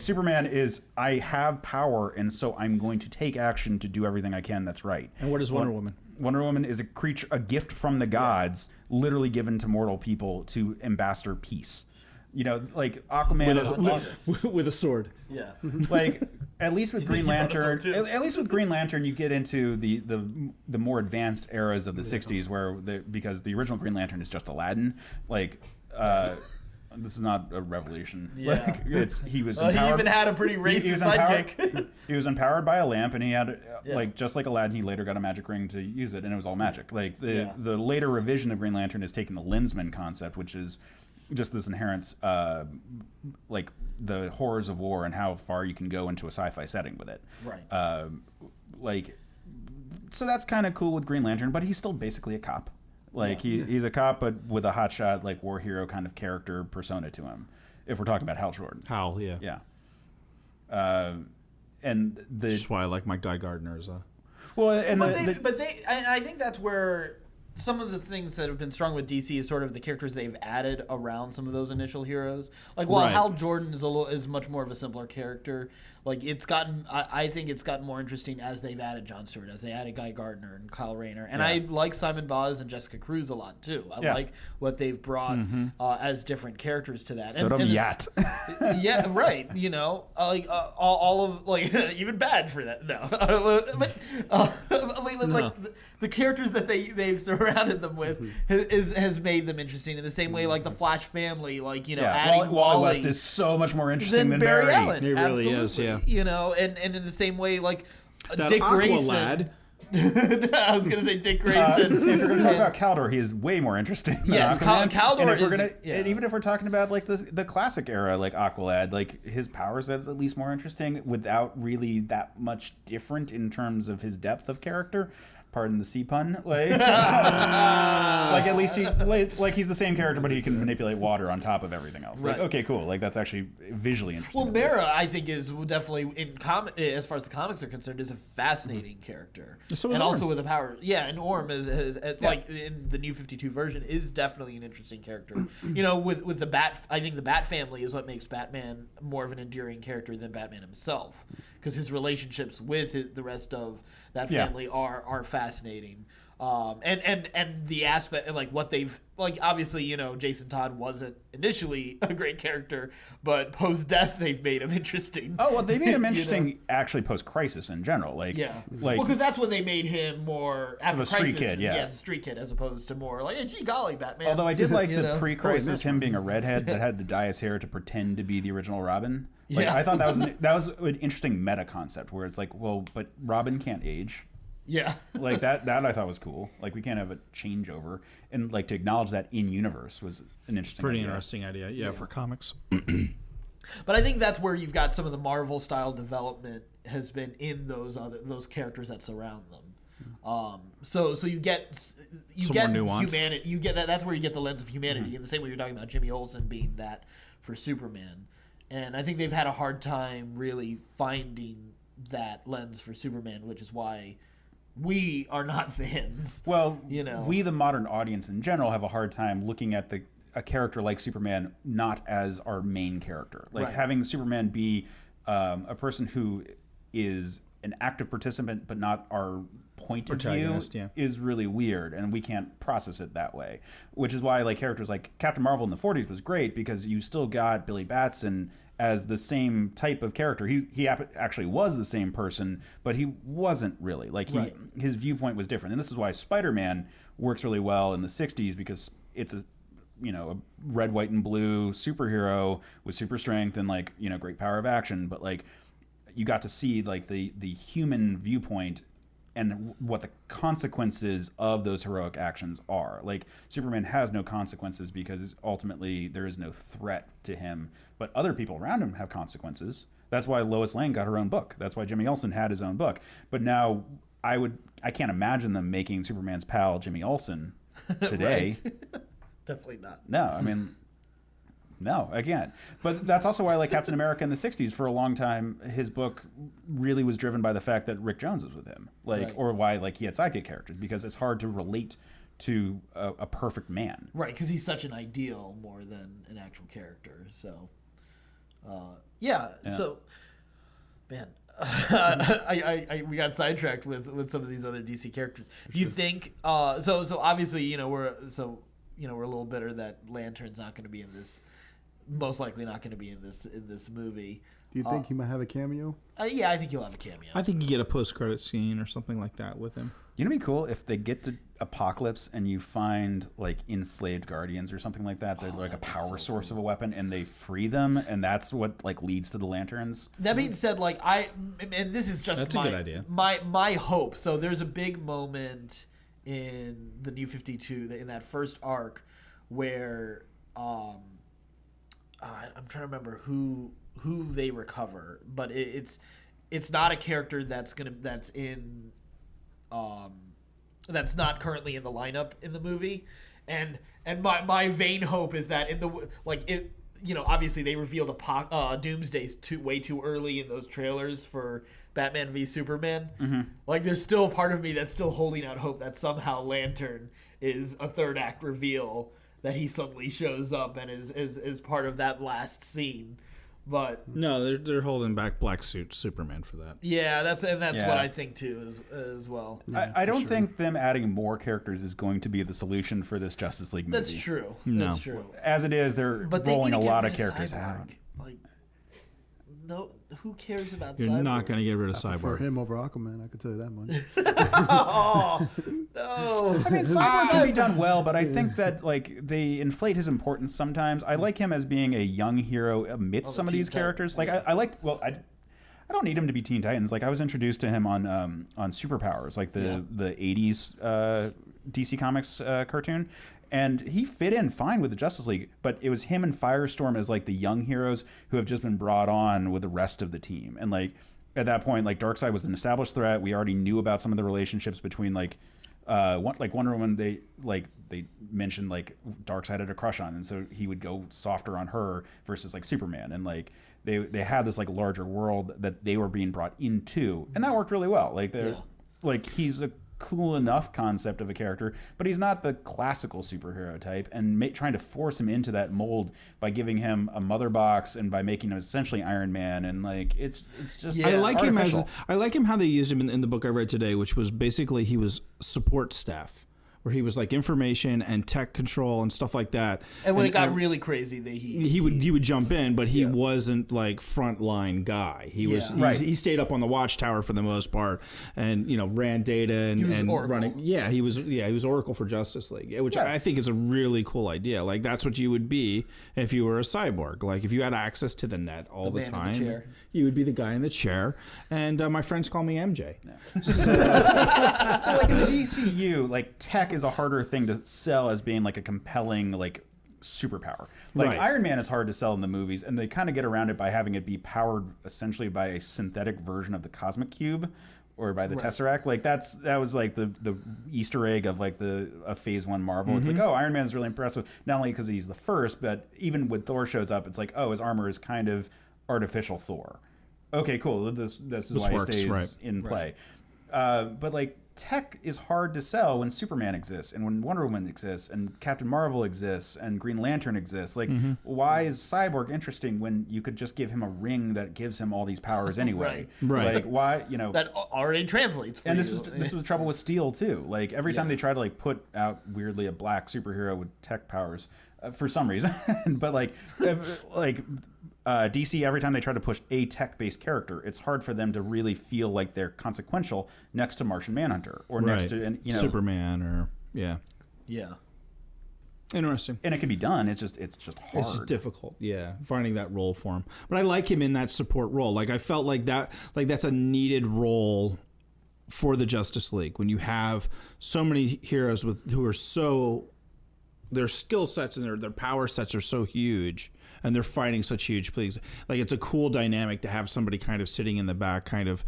Superman is, I have power, and so I'm going to take action to do everything I can that's right. And what is Wonder Woman? Wonder Woman is a gift from the gods, literally given to mortal people to ambassador peace. Like Aquaman With a sword. Yeah. like at least with Green brought a sword, Lantern, too. at least with Green Lantern, you get into the more advanced eras of the '60s, where because the original Green Lantern is just Aladdin. This is not a revelation. Yeah. He was He empowered. even had a pretty racist he was empowered- sidekick. He was empowered by a lamp, and he had Yeah. just like Aladdin, he later got a magic ring to use it, and it was all magic. Like Yeah. the later revision of Green Lantern is taking the Lensman concept, which is just this inherent like the horrors of war and how far you can go into a sci-fi setting with it. Right. So that's kind of cool with Green Lantern, but he's still basically a cop. He's a cop, but with a hotshot, like, war hero kind of character persona to him. If we're talking about Hal Jordan, Hal, yeah. yeah. And That's why I like my Guy Gardner as a... But I think that's where some of the things that have been strong with DC is sort of the characters they've added around some of those initial heroes. Like, while Right. Hal Jordan is much more of a simpler character, like it's gotten. I think it's gotten more interesting as they've added Jon Stewart, as they added Guy Gardner and Kyle Rayner, and I like Simon Baz and Jessica Cruz a lot too. I like what they've brought as different characters to that. Sodom Yat. Yeah, right. You know, like all of like even bad for that. No, but like the characters that they've surrounded them with has made them interesting in the same way like the Flash family, like adding Wally West is so much more interesting than Barry Allen. He really is, yeah. You know, and in the same way like That Dick Aqua Grayson. lad. I was gonna say Dick Grayson. If you're going to talk about Caldor, he is way more interesting. Yes, Caldor and if we're is. and even if we're talking about like the classic era, like Aqualad, like his powers is at least more interesting without really that much different in terms of his depth of character. Pardon the C pun. Like at least he's the same character, but he can manipulate water on top of everything else. Like, Right. okay, cool. Like that's actually visually interesting. Well, at least. Mara, I think, is definitely as far as the comics are concerned, is a fascinating character, So is and also Orm. with a power. Yeah, and Orm is like in the New 52 version is definitely an interesting character. You know, with the Bat, I think the Bat family is what makes Batman more of an enduring character than Batman himself, because his relationships with the rest of that family are fascinating. And the aspect like what they've like obviously Jason Todd wasn't initially a great character, but post death they've made him interesting. Oh well, they made him interesting actually post Crisis in general. Like well, because that's when they made him more after a street Crisis, kid, yeah. the street kid, as opposed to more like gee golly Batman. Although I did like You the know? pre-Crisis him being a redhead that had to dye his hair to pretend to be the original Robin. Like, Yeah. I thought that was an interesting meta concept where it's like, well, but Robin can't age. Yeah. Like that I thought was cool. Like we can't have a changeover, and like to acknowledge that in universe was an interesting Pretty idea. interesting idea, yeah, for comics. But I think that's where you've got some of the Marvel style development has been in those characters that surround them. So you get Some more nuance. humanity. You get that's where you get the lens of humanity in the same way you're talking about Jimmy Olsen being that for Superman. And I think they've had a hard time really finding that lens for Superman, which is why we are not fans. Well, You we the modern audience in general have a hard time looking at a character like Superman not as our main character. Like Right. having Superman be a person who is an active participant but not our point of view Protagonist, yeah. is really weird, and we can't process it that way. Which is why like characters like Captain Marvel in the 40s was great, because you still got Billy Batson as the same type of character. He actually was the same person, but he wasn't really. Like his viewpoint was different. And this is why Spider-Man works really well in the 60s, because it's a red, white, and blue superhero with super strength and like, great power of action, but like you got to see like the human viewpoint and what the consequences of those heroic actions are. Like Superman has no consequences because ultimately there is no threat to him, but other people around him have consequences. That's why Lois Lane got her own book. That's why Jimmy Olsen had his own book. But now I can't imagine them making Superman's pal Jimmy Olsen today. Definitely not. No, I mean, no, again. But that's also why, like, Captain America in the 60s, for a long time, his book really was driven by the fact that Rick Jones was with him. Like, Right. or why, like, he had sidekick characters, because it's hard to relate to a perfect man. Right, because he's such an ideal more than an actual character. So, so, man, we got sidetracked with some of these other DC characters. Do you think? So obviously, we're a little bitter that Lantern's not going to be in this. Most likely not going to be in this movie. Do you think he might have a cameo? Yeah, I think he'll have a cameo. I think you get a post-credit scene or something like that with him. You know, it'd be cool if they get to Apocalypse and you find like enslaved Guardians or something like that. They're like a power source of a weapon, and they free them, and that's what like leads to the Lanterns. That being said, like and this is just That's a good idea. My hope. So there's a big moment in the New 52 in that first arc where I'm trying to remember who they recover, but it's not a character that's not currently in the lineup in the movie, and my vain hope is that obviously they revealed Doomsday way too early in those trailers for Batman v Superman. Mm-hmm. Like there's still a part of me that's still holding out hope that somehow Lantern is a third act reveal, that he suddenly shows up and is part of that last scene. But No, they're holding back Black Suit Superman for that. yeah, that's Yeah. what I think too as well. I don't think them adding more characters is going to be the solution for this Justice League movie. That's true. No. That's true. As it is, they're But they rolling need a to get lot rid of characters Cyborg. out. Like, no, who cares about You're Cyborg? not going to get rid of For Cyborg. him over Aquaman, I could tell you that much. Oh no! I mean, Cyborg can be done well, but I think that like they inflate his importance sometimes. I like him as being a young hero amidst some of Teen these Titan. characters. Like I like. Well, I don't need him to be Teen Titans. Like I was introduced to him on Superpowers, like the '80s DC Comics cartoon. And he fit in fine with the Justice League, but it was him and Firestorm as like the young heroes who have just been brought on with the rest of the team. And like at that point, like Darkseid was an established threat. We already knew about some of the relationships between like Wonder Woman. They mentioned like Darkseid had a crush on, and so he would go softer on her versus like Superman. And like they had this like larger world that they were being brought into, and that worked really well. Like like he's a cool enough concept of a character, but he's not the classical superhero type, and trying to force him into that mold by giving him a mother box and by making him essentially Iron Man, and like it's just I like him artificial. I like him how they used him in the book I read today, which was basically he was support staff, where he was like information and tech control and stuff like that. And when it got really crazy, he would jump in, but he wasn't like frontline guy. He was Yeah. he stayed up on the watchtower for the most part, and ran data and, was Oracle. running. Yeah, he was Oracle for Justice League, which I think is a really cool idea. Like that's what you would be if you were a cyborg. Like if you had access to the net all the man in the time, chair. you would be the guy in the chair. And my friends call me MJ. Like in the DCU, like tech is a harder thing to sell as being like a compelling like superpower. Like Right. Iron Man is hard to sell in the movies, and they kind of get around it by having it be powered essentially by a synthetic version of the Cosmic Cube or by the Tesseract. Like that was like the Easter egg of like a Phase 1 Marvel. It's like, oh, Iron Man is really impressive, not only because he's the first, but even when Thor shows up, it's like, oh, his armor is kind of artificial Thor. Okay, cool. This is why works, he stays right. in play. But like tech is hard to sell when Superman exists and when Wonder Woman exists and Captain Marvel exists and Green Lantern exists. Like, why is Cyborg interesting when you could just give him a ring that gives him all these powers anyway? Right. Like, why, that already translates. For and you. this was the trouble with Steel too. Like every time they try to like put out weirdly a black superhero with tech powers for some reason, but like DC, every time they try to push a tech-based character, it's hard for them to really feel like they're consequential next to Martian Manhunter or next to Superman or yeah. Interesting. And it can be done. It's just hard. It's difficult, finding that role for him. But I like him in that support role. Like I felt like that's a needed role for the Justice League when you have so many heroes who are so their skill sets and their power sets are so huge. And they're fighting such huge things. Like it's a cool dynamic to have somebody kind of sitting in the back, kind of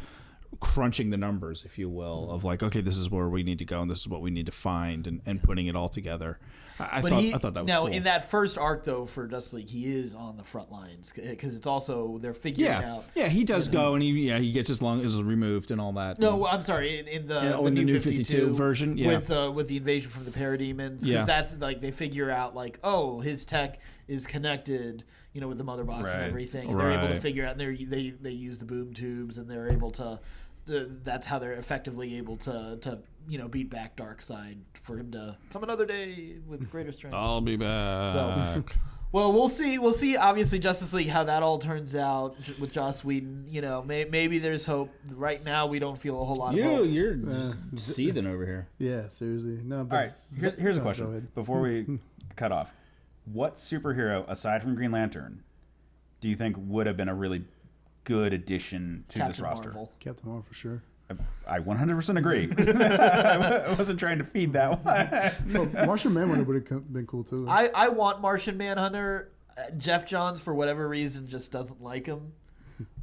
crunching the numbers, if you will, of like, okay, this is where we need to go, and this is what we need to find, and putting it all together. I thought that was now cool. in that first arc though for Justice League, he is on the front lines because it's also they're figuring out. Yeah, he does go and he gets his lung is removed and all that. No, I'm sorry. In the New 52 version, with the invasion from the Parademons, because that's like they figure out like, oh, his tech is connected, with the mother box and everything. And they're able to figure out. And they use the boom tubes, and they're able to. That's how they're effectively able to beat back Darkseid for him to come another day with greater strength. I'll be back. So, well, we'll see. We'll see. Obviously, Justice League, how that all turns out with Joss Whedon. Maybe there's hope. Right now, we don't feel a whole lot of hope. You're just seething over here. Yeah, seriously. No, but All right, here's a go question ahead. before we cut off. What superhero, aside from Green Lantern, do you think would have been a really good addition to this roster? Marvel. Captain Marvel for sure. I 100% agree. I wasn't trying to feed that one. Martian Manhunter would have been cool too. I want Martian Manhunter. Jeff Johns, for whatever reason, just doesn't like him.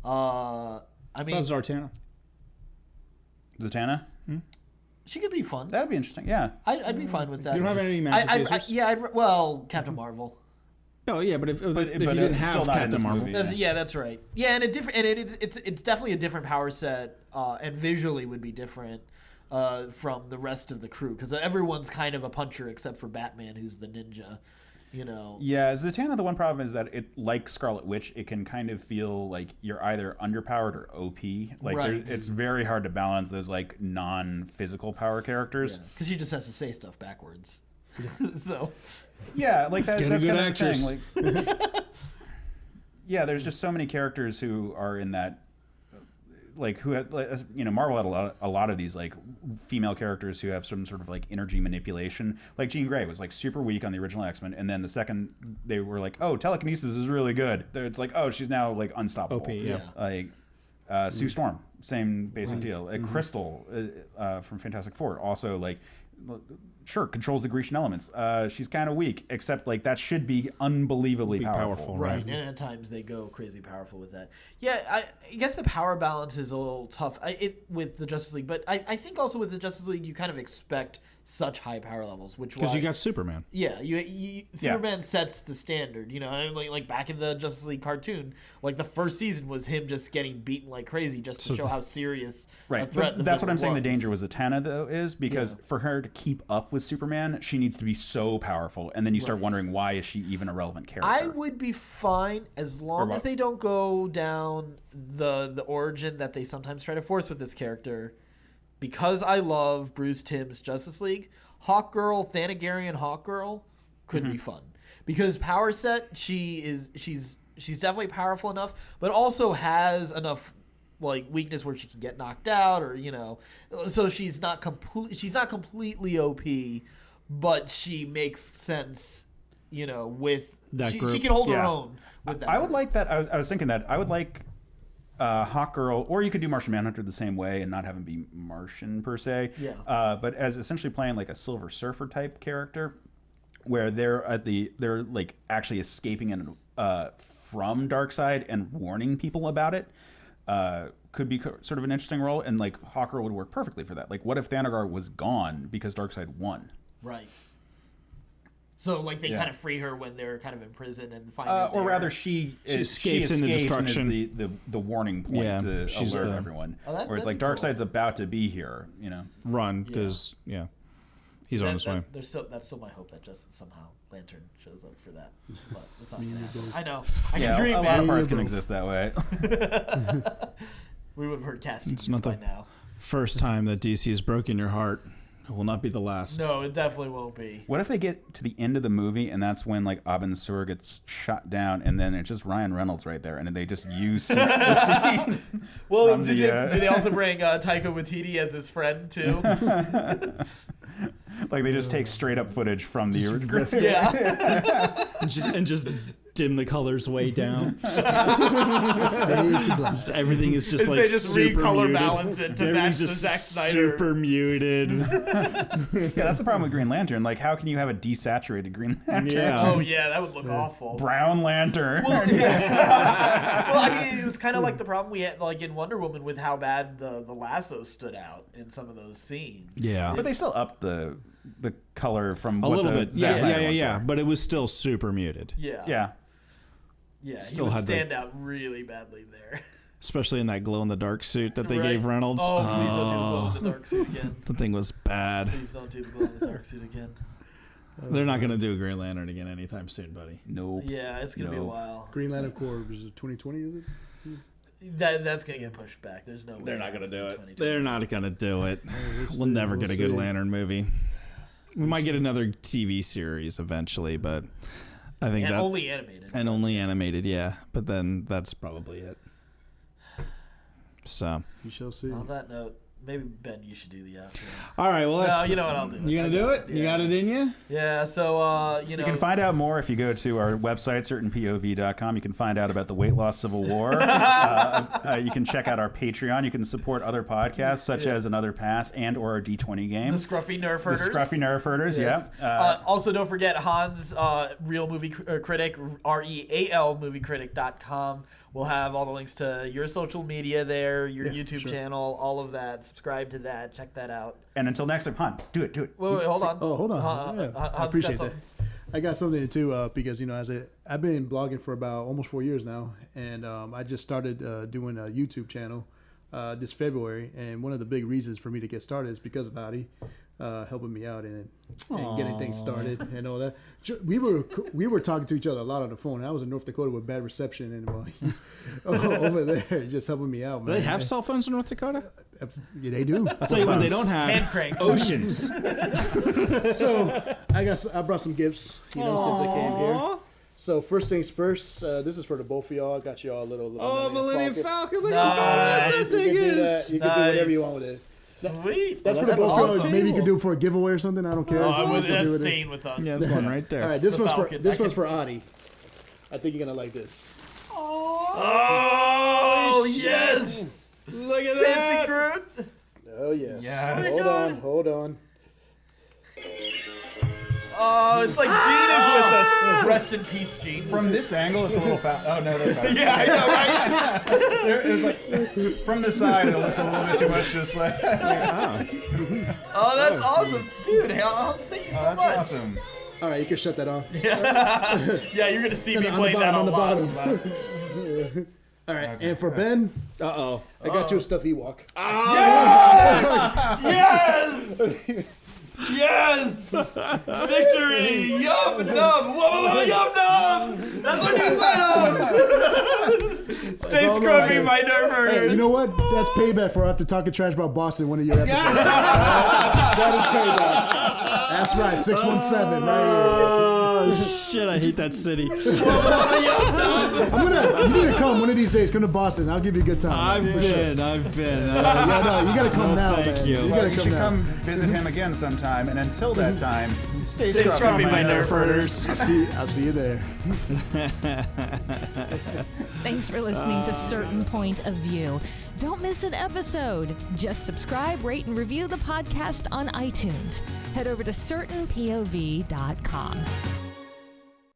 I mean, Zatanna. Zatanna? she could be fun. That'd be interesting. Yeah. I'd be fine with that. You don't have any magic users? Well, Captain Marvel. Oh yeah, but if you but didn't it's have still not in Captain this Marvel, movie. That's right. Yeah, and it's definitely a different power set, and visually would be different from the rest of the crew because everyone's kind of a puncher except for Batman, who's the ninja. You know. Yeah, Zatanna, the one problem is that it, like Scarlet Witch, it can kind of feel like you're either underpowered or OP. Like Right. it's very hard to balance those like non-physical power characters. Because she just has to say stuff backwards. So. Yeah, like that. Get a That's good kind of actress. the thing. Like, yeah, there's just so many characters who are in that. Like who had, like, you know, Marvel had a lot of these like female characters who have some sort of like energy manipulation. Like Jean Grey was like super weak on the original X-Men, and then the second they were like, oh, telekinesis is really good. It's like, oh, she's now like unstoppable. OP, yeah. Like Sue Storm, same basic deal. Like Crystal from Fantastic Four, also like. Sure, controls the Grecian elements. She's kind of weak, except like that should be unbelievably powerful. Right, and at times they go crazy powerful with that. Yeah, I guess the power balance is a little tough with the Justice League, but I think also with the Justice League you kind of expect such high power levels, which Because you got Superman. yeah, Superman sets the standard. You know, like back in the Justice League cartoon, like the first season was him just getting beaten like crazy just to show how serious a threat. But that's what I'm saying. The was. danger with Zatanna though is because for her to keep up with Superman, she needs to be so powerful, and then you start wondering why is she even a relevant character? I would be fine as long as they don't go down the origin that they sometimes try to force with this character. Because I love Bruce Timm's Justice League, Hawkgirl, Thanagarian Hawkgirl could be fun. Because power set, she's definitely powerful enough, but also has enough like weakness where she can get knocked out, or you know, so she's not completely OP, but she makes sense, you know, with That she group. can hold her own with that. I would like that. I was thinking that I would like Hawkgirl, or you could do Martian Manhunter the same way and not have him be Martian per se. Yeah. But as essentially playing like a Silver Surfer type character, where they're like actually escaping from Darkseid and warning people about it. Could be sort of an interesting role, and like Hawkgirl would work perfectly for that. Like, what if Thanagar was gone because Darkseid won? Right. So, like, they kind of free her when they're kind of in prison and find her or there. rather, she escapes in the destruction. And is the warning point to she's alert the- everyone. Oh, where it's like that'd be cool. Darkseid's about to be here, you know. Run, because, he's on his way. That's still my hope that just somehow Lantern shows up for that. But it's not gonna happen. I know. I Yeah, can dream, a lot of man. parts can exist that way. We would have heard casting It's not by the- now. First time that DC has broken your heart. It will not be the last. No, it definitely won't be. What if they get to the end of the movie and that's when like Abin Sur gets shot down, and then it's just Ryan Reynolds right there, and then they just use the scene? Well, From do the, they also bring Taika Waititi as his friend too? Like they just take straight up footage from the original. Yeah. and just dim the colors way down. Fade to black. Everything is just They like just super recolor muted. balance it to Everything's match the just Zack Snyder. super muted. Yeah, that's the problem with Green Lantern. Like, how can you have a desaturated Green Lantern? Yeah. Oh yeah, that would look awful. Brown Lantern. Well, I mean, it was kind of like the problem we had, like in Wonder Woman, with how bad the lasso stood out in some of those scenes. Yeah. But they still upped the color from A what little the bit. Zack Yeah, Snyder ones yeah. were. But it was still super muted. Yeah. Yeah. Yeah. Still he would had the- stand out really badly there. Especially in that glow in the dark suit that they Right. gave Reynolds. Oh, please don't do the glow in the dark suit again. The thing was bad. Please don't do the glow in the dark suit again. They're not going to do a Green Lantern again anytime soon, buddy. Nope. Yeah, it's gonna be a Nope. while. Green Lantern Corps is it 2020? Is it? That's gonna get pushed back. There's no way. They're not going to do it. 2020. They're not going to do it. We'll We'll see, never get a good see. Lantern movie. We might get another TV series eventually, but I think And that only animated. and only animated, yeah. But then that's probably it. So, You shall see. On that note, maybe Ben, you should do the outro. all right. Well, that's No, you know what, I'll do it. You gonna do it? You got it in you? Yeah. So you know. You can find out more if you go to our website, certainpov.com. You can find out about the weight loss civil war. You can check out our Patreon. You can support other podcasts such as Another Pass and or our D20 game. the Scruffy Nerf The Herders. Scruffy Nerf Herders, Yes. yeah. Also, don't forget Hans, Real Movie Critic, REALmoviecritic.com. We'll have all the links to your social media there, your YouTube channel, all of that. Subscribe to that. Check that out. And until next time, Han, do it. Wait, hold on. Oh, hold on. Hans I got appreciate that. something. I got something too because I've been blogging for about almost 4 years now, and I just started doing a YouTube channel this February, and one of the big reasons for me to get started is because of Addy helping me out and getting things started and all that. We were talking to each other a lot on the phone. I was in North Dakota with bad reception, and he's over there just helping me out. Man. Do they have cell phones in North Dakota? Yeah, they do. I'll tell you what they don't have. Hand crank. Oceans. So I brought some gifts, since I came here. So first things first, this is for the both of y'all. I got y'all a little Millennium Falcon. Look Nice. how badass that thing is. You can do whatever you want with it. Sweet. That's for the both of y'all. Maybe you can do it for a giveaway or something. I don't care. That's Do it. staying with us. Yeah, that's one right there. All right, this the one's Falcon. for Addy. I think you're gonna like this. Oh, yes. Look at Fancy Groot. Oh yes. Yes. Hold on. Oh, it's like Gene is with us. Rest in peace, Gene. From this angle, it's a little fat. Oh no, that's not. Yeah, I know, right? It's like from the side, it looks a little bit too much. Just like. Oh, that's awesome. Dude, thank you so That's much. awesome. All right, you can shut that off. Yeah, you're going to see me On the playing that bottom, a on the lot. bottom. All right, and for Ben, Uh-oh. I got you a stuffed Ewok. Yes! Yes! Victory! Yum num! Whoa, yum num! That's our new sign-up! Stay all scrubbing right. my nerve Hey, herders. you know what? That's payback for after talking trash about Boston in one of your episodes. That is payback. That's right, 617 right Oh, shit, I hate that city. here. You need to come one of these days. Come to Boston. I'll give you a good time. I've been. Yeah, no, you gotta come now, thank man. you. You Well, gotta you come should now. come visit him again sometime, and until that time, Stay scrubbing my nerf herders. I'll see you there. Thanks for listening to Certain Point of View. Don't miss an episode. Just subscribe, rate, and review the podcast on iTunes. Head over to certainpov.com.